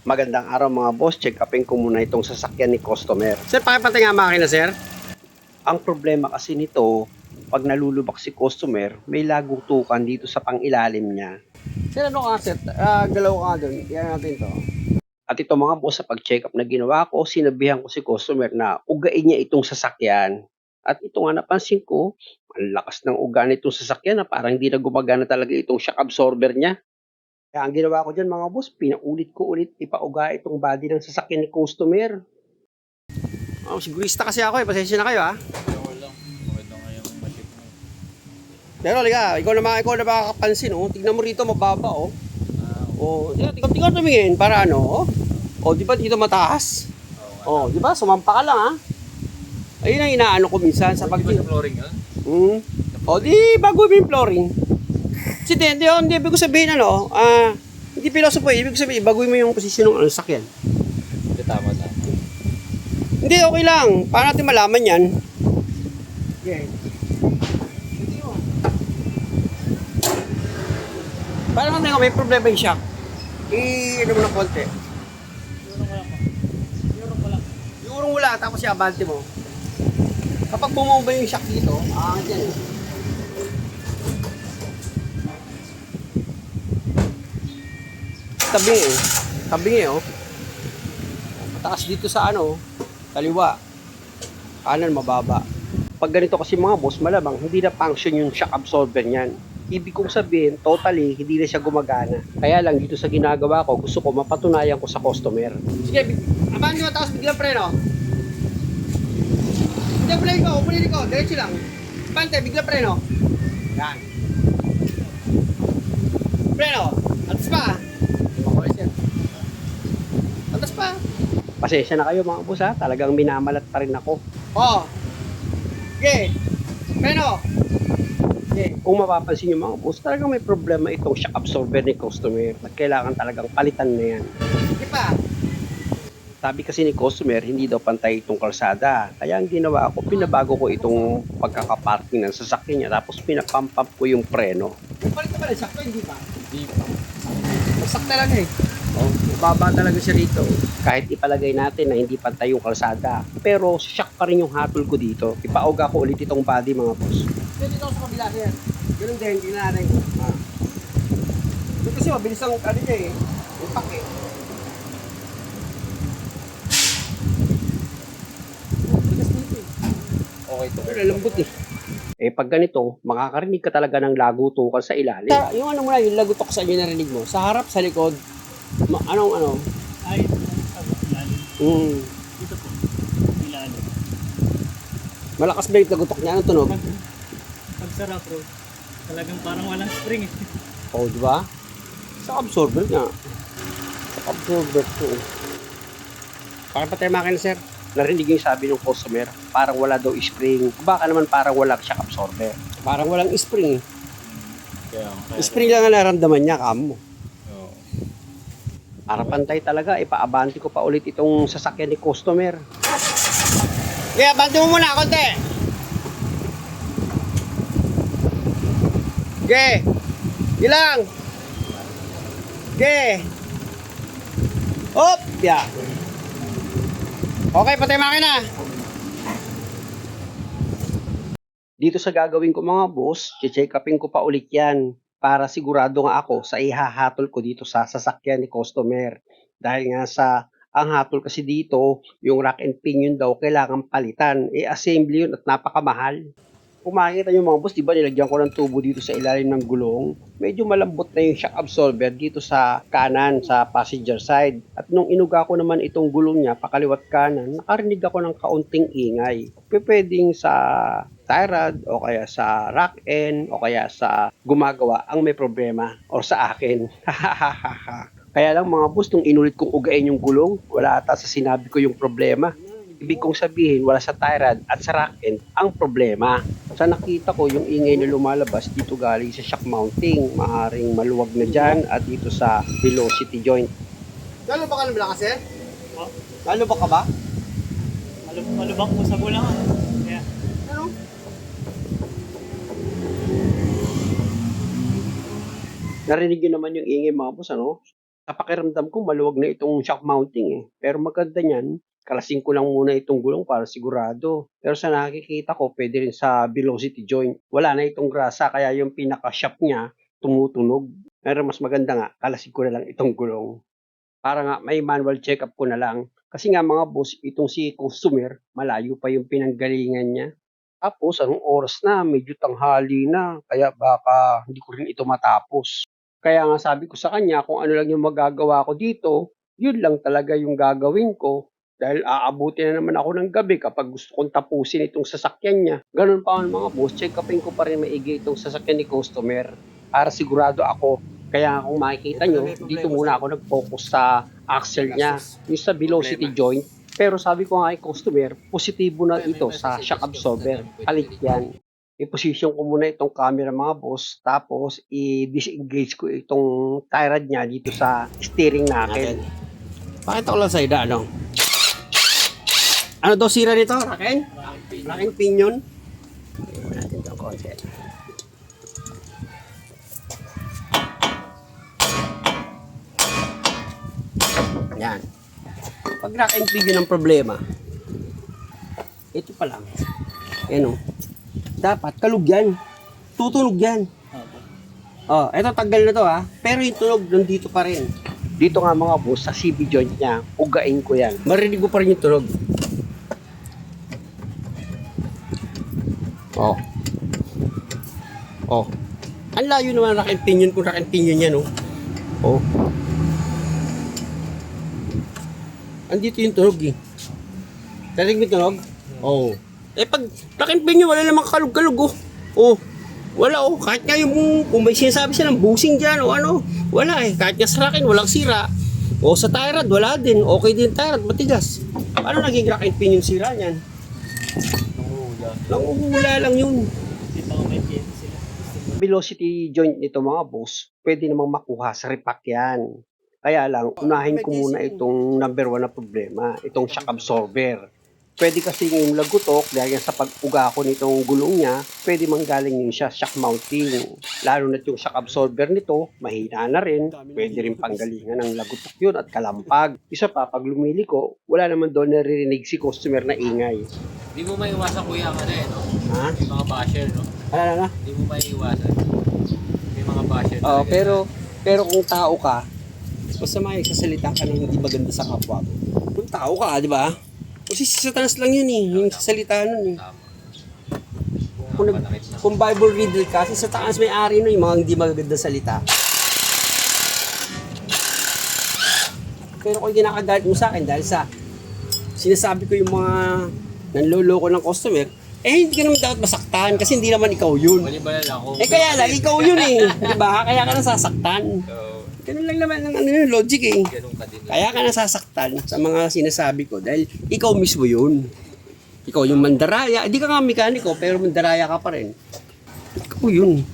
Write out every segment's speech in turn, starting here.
Magandang araw mga boss, check upin ko muna itong sasakyan ni customer. Sir, pakipatay nga makina sir. Ang problema kasi nito, pag nalulubak si customer, may lagong tukan dito sa pangilalim niya. Sir, ano ka sir? Galaw ka doon. Yan natin to. At ito mga boss, sa pag-check up na ginawa ko, sinabihan ko si customer na ugain niya itong sasakyan. At ito nga napansin ko, ang lakas ng uga nitong sasakyan na parang hindi na gumagana talaga itong shock absorber niya. Kaya ang ginawa ko dyan mga boss, pinaulit ko ulit ipauga itong body ng sasakyan ni customer. Sigurista kasi ako pasensya na kayo ha. Okay lang. Maganda nga yung machine mo. Pero liga, ikaw na makakapansin tignan mo rito mababa tingnan tumingin para di ba dito mataas? Di ba sumampa ka lang ha. Ayun ang inaano ko minsan sa pag Di ba sa flooring yun? di bago yung flooring. Hindi ibig ko sabihin hindi philosophy, ibig ko sabihin baguhin mo yung posisyon ng sakyan. Hindi tama. Hindi, okay lang. Paano natin malaman yan? Okay. Paano natin kung may problema yung shock? I-ano mo ng konti. Yurong wala, tapos i-abante mo. Kapag bumaba yung shock dito, yan Tabingi mataas dito sa kaliwa. Kanan mababa. Pag ganito kasi mga boss, malamang hindi na function yung shock absorber niyan. Ibig kong sabihin, totally hindi na siya gumagana. Kaya lang dito sa ginagawa ko, gusto ko mapatunayan ko sa customer. Sige, abante mo tapos biglang preno. Biglang preno ko, upunin ko, diretso lang. Abante, biglang preno. Yan. Preno, atas pa. Atas pa. Pasensya na kayo mga boss ha, talagang minamalat pa rin ako. Okay. Preno. Okay. Kung mapapansin nyo mga boss, talagang may problema itong shock absorber ni customer at kailangan talagang palitan na yan. Sige pa. Sabi kasi ni customer, hindi daw pantay itong kalsada. Kaya ang ginawa ko, pinabago ko itong pagkakaparking ng sasakyan niya tapos pinapump up ko yung preno. Palit ka ba ng sakto, hindi pa? Hindi pa. Masakta lang baba talaga siya rito. Kahit ipalagay natin na hindi pantay yung kalsada. Pero shock pa rin yung hatol ko dito. Ipauga ko ulit itong body mga boss. Dito ako sa kabila sir. Ganun din, hindi na natin. Kasi mabilis ang niya yung pack Okay to. Lambot pag ganito, makakarinig ka talaga ng lagutukan sa ilalim. Yung yung lagutok sa inyo narinig mo, sa harap, sa likod, Ay, ilalim. Dito po, ilalim. Malakas ba yung lagutok niya? Anong tunog? Pag sarap bro, talagang parang walang spring Di ba? Sa absorber niya. Sa absorber to. Pakipatay makina sir. Narinig yung sabi ng customer, parang wala daw spring. Baka naman parang wala shock absorber. Parang walang spring Spring lang ang naramdaman niya, kamo. Para pantay talaga, ipaabante ko pa ulit itong sasakyan ni customer. Okay, abante mo muna, konti. Okay. Ilang. Okay. Hop, yeah. Okay, patay makina. Dito sa gagawin ko mga boss, check upin ko pa ulit yan para sigurado nga ako sa ihahatol ko dito sa sasakyan ni customer. Dahil nga ang hatol kasi dito, yung rack and pinion daw kailangan palitan. Assembly yun at napakamahal. Kung makikita nyo mga boss, diba nilagyan ko ng tubo dito sa ilalim ng gulong? Medyo malambot na yung shock absorber dito sa kanan, sa passenger side. At nung inuga ko naman itong gulong niya, pakaliwat kanan, nakarinig ako ng kaunting ingay. Pwedeng sa tie rod, o kaya sa rack end, o kaya sa gumagawa ang may problema, o sa akin. Kaya lang mga boss, nung inulit kong ugain yung gulong, wala ata sa sinabi ko yung problema. Ibig kong sabihin, wala sa tie rod at sa rack end ang problema. Sa nakita ko, yung ingay na lumalabas dito galing sa shock mounting. Maaring maluwag na dyan at dito sa velocity joint. Lalo ba ka na malakas eh? Lalo ba ka ba? Malubak mo sa bulang Kaya, Narinig nyo naman yung ingay mga boss, Sa pakiramdam ko maluwag na itong shock mounting eh. Pero maganda niyan, kalasin ko lang muna itong gulong para sigurado. Pero sa nakikita ko, pwede rin sa velocity joint. Wala na itong grasa, kaya yung pinaka-shock niya tumutunog. Pero mas maganda nga, kalasin ko na lang itong gulong. Para nga may manual check-up ko na lang. Kasi nga mga boss, itong si customer, malayo pa yung pinanggalingan niya. Tapos anong oras na, medyo tanghali na, kaya baka hindi ko rin ito matapos. Kaya nga sabi ko sa kanya, kung ano lang yung magagawa ko dito, yun lang talaga yung gagawin ko. Dahil aabuti na naman ako ng gabi kapag gusto kong tapusin itong sasakyan niya. Ganun pa ang mga boss, check-upin ko pa rin maigi itong sasakyan ni customer para sigurado ako. Kaya kung makikita nyo, dito muna ako nag-focus sa axle niya, yung sa velocity joint. Pero sabi ko nga kay customer, positibo na ito sa shock absorber. Palit yan. I-position ko muna itong camera mga boss, tapos i-disengage ko itong tie rod niya dito sa steering natin. Pakita ko lang sa ida, ano? Ano daw sira nito, Raken? Raken pinion? Iwan natin itong konti. Yan. Pag rack and pinion ang problema, ito pa lang. Yan o. Dapat kalug yan. Tutunog yan. Oh, ito tanggal na to ha. Pero yung tunog nandito pa rin. Dito nga mga boss, sa CB joint niya, ugain ko yan. Marinig mo pa rin yung tunog. Oh. Oh. Ang layo naman rack and pinion kung rack and pinion yan oh. Oh. Andito yung tunog eh. Narinig mo yung tunog? Oo. Oh. Eh pag rack and pinion, wala namang kalug-kalug oh. Oh. Wala oh. Kahit nga yung kung may sinasabi siya ng busing dyan o ano. Wala eh. Kahit nga sa rack and walang sira. O sa tie rod, wala din. Okay din tie rod, matigas. Paano naging rack and pinion sira niyan? Nanguhula lang yun. Hindi pa maintain sila. Velocity joint nito mga boss, pwede namang makuha sa repack yan. Kaya lang, unahin ko muna itong number 1 na problema, itong shock absorber. Pwede kasi yung lagutok, dahil sa pag-uga ko nitong gulong niya, pwede manggaling yun siya shock mounting. Lalo na yung shock absorber nito, mahina na rin, pwede rin panggalingan ng lagutok yun at kalampag. Isa pa, pag lumili ko, wala naman doon naririnig si customer na ingay. Hindi mo maiwasan kuya ka na eh, no? Ha? May mga basher, no? Alala na? Hindi mo maiwasan. May mga basher Oh, talaga. pero kung tao ka, basta may sasalita ka ng hindi maganda sa kapwa mo. Kung tao ka, di ba? Kasi si Satanas lang yun eh, yung sasalita nun eh. Tama. Kung, kung Bible reader ka, si Satanas may ari nun yung mga hindi maganda salita. Pero kung ginakagalit mo sa akin dahil sa sinasabi ko yung mga nanloloko ng customer, eh hindi ka naman dapat masaktan kasi hindi naman ikaw yun. Bali-bala lang ako. Eh kaya lang, ikaw yun eh. Diba? Kaya ka nasasaktan. So, Ganun lang naman ang ano yun, logic eh. ganun ka din. Kaya ka nasasaktan sa mga sinasabi ko dahil ikaw mismo yun. Ikaw yung mandaraya. Hindi ka nga mekaniko pero mandaraya ka pa rin. Ikaw yun.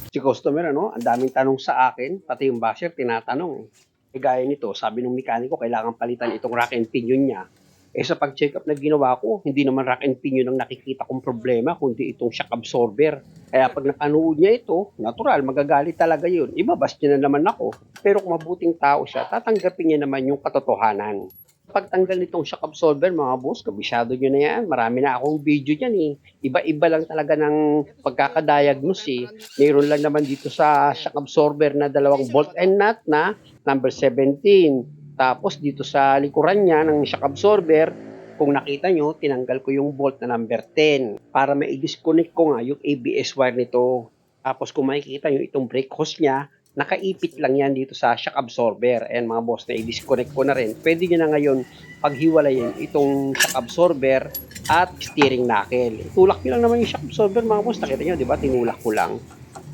Si customer ano, ang daming tanong sa akin, pati yung basher tinatanong. Eh gaya nito, sabi ng mekaniko kailangan palitan itong rack and pinion niya. Eh sa pag-check up na ginawa ko, hindi naman rack and pinion ang nakikita kong problema, kundi itong shock absorber. Kaya pag napanood niya ito, natural, magagalit talaga yun. Ibabas niya na naman ako. Pero kung mabuting tao siya, tatanggapin niya naman yung katotohanan. Pagtanggal nitong shock absorber, mga boss, kabisado nyo na yan. Marami na akong video dyan eh. Iba-iba lang talaga ng pagkakadiagnose eh. Mayroon lang naman dito sa shock absorber na dalawang bolt and nut na number 17. Tapos dito sa likuran niya ng shock absorber, kung nakita nyo, tinanggal ko yung bolt na number 10 para ma-disconnect ko nga yung ABS wire nito. Tapos kung makikita nyo itong brake hose niya, nakaipit lang yan dito sa shock absorber. Ayan mga boss, na i-disconnect ko na rin. Pwede nyo na ngayon paghiwalayin itong shock absorber at steering knuckle. Tulak nyo lang naman yung shock absorber mga boss. Nakita nyo, di ba? Tinulak ko lang.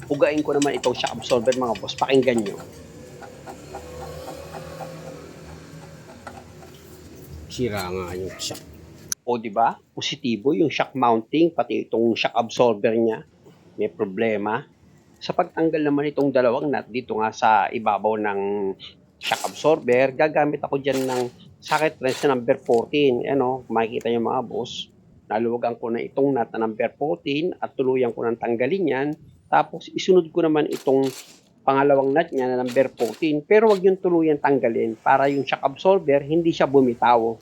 Ugain ko naman itong shock absorber mga boss. Pakinggan nyo. Sira nga yung shock. O di ba? Positibo yung shock mounting pati itong shock absorber niya. May problema. Sa pagtanggal naman itong dalawang nut dito nga sa ibabaw ng shock absorber, gagamit ako diyan ng socket wrench na number 14. Ano, makikita niyo mga boss. Naluwagan ko na itong nut na number 14 at tuluyan ko nang tanggalin yan. Tapos isunod ko naman itong pangalawang nut niya na number 14, pero wag yung tuluyan tanggalin para yung shock absorber hindi siya bumitaw.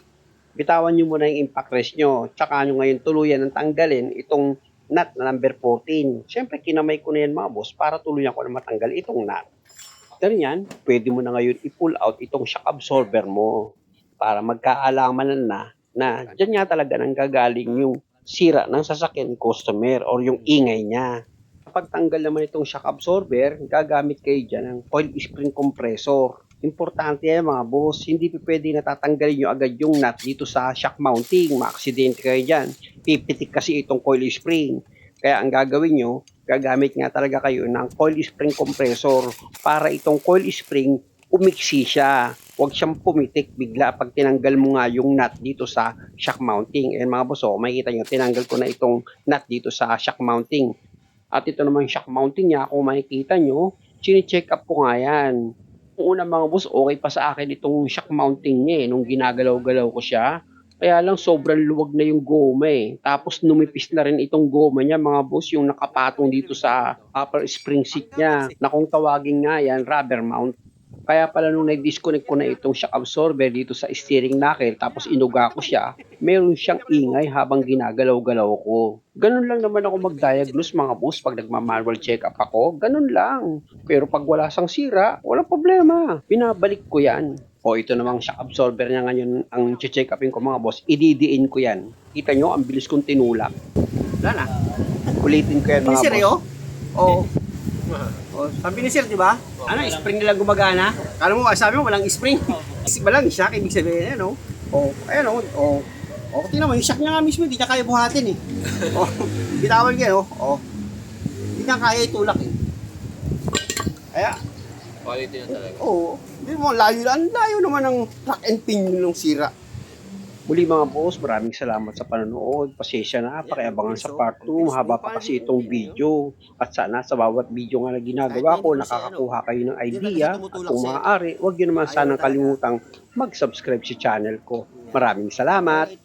Bitawan nyo muna yung impact rest nyo, tsaka nyo ngayon tuluyan ng tanggalin itong nut na number 14. Siyempre, kinamay ko na yan mga boss para tuluyan ko na matanggal itong nut. After yan, pwede mo na ngayon i-pull out itong shock absorber mo para magkaalaman na dyan nga talaga nang gagaling yung sira ng sasakyan ni customer or yung ingay niya. Kapag tanggal naman itong shock absorber, gagamit kayo dyan ng coil spring compressor. Importante yan mga boss, hindi pwede natatanggalin nyo agad yung nut dito sa shock mounting, ma-aksidente kayo dyan. Pipitik kasi itong coil spring. Kaya ang gagawin nyo, gagamit nga talaga kayo ng coil spring compressor para itong coil spring umiksi siya. Huwag siyang pumitik bigla pag tinanggal mo nga yung nut dito sa shock mounting. And mga boss, makikita nyo, tinanggal ko na itong nut dito sa shock mounting. At ito naman shock mounting niya, kung makikita nyo, chine-check up ko nga yan. Kung una mga boss, okay pa sa akin itong shock mounting niya nung ginagalaw-galaw ko siya. Kaya lang sobrang luwag na yung goma Tapos numipis na rin itong goma niya mga boss, yung nakapatong dito sa upper spring seat niya. Na kung tawagin nga yan, rubber mount. Kaya pala nung nag-disconnect ko na itong shock absorber dito sa steering knuckle tapos inuga ko siya, meron siyang ingay habang ginagalaw-galaw ko. Ganun lang naman ako mag-diagnose mga boss pag nagma-manual check-up ako. Ganun lang. Pero pag wala sang sira, walang problema. Pinabalik ko yan. O ito namang shock absorber niya ngayon ang check upin ko mga boss. Ididiin ko yan. Kita nyo, ang bilis kong tinulak. Wala na. Ulitin ko yan mga boss. Seryo? Oo. Sabi ni Sir, di ba? Ano, spring nilang gumagana? Kala mo, sabi mo, walang spring. Isip ba lang, shock, ibig sabihin, ano? Ayan tingnan mo, yung shock niya nga mismo, hindi niya kaya buhatin bitawan ka, hindi niya kaya itulak Kaya, Quality na talaga. hindi mo, layo naman ng track and pin yung sira. Muli mga boss, maraming salamat sa panonood. Pasensya na, pakiabangan sa part 2. Mahaba pa kasi itong video. At sana sa bawat video nga na ginagawa ko, nakakakuha kayo ng idea. At kung maaari, huwag nyo naman sanang kalimutang mag-subscribe sa channel ko. Maraming salamat!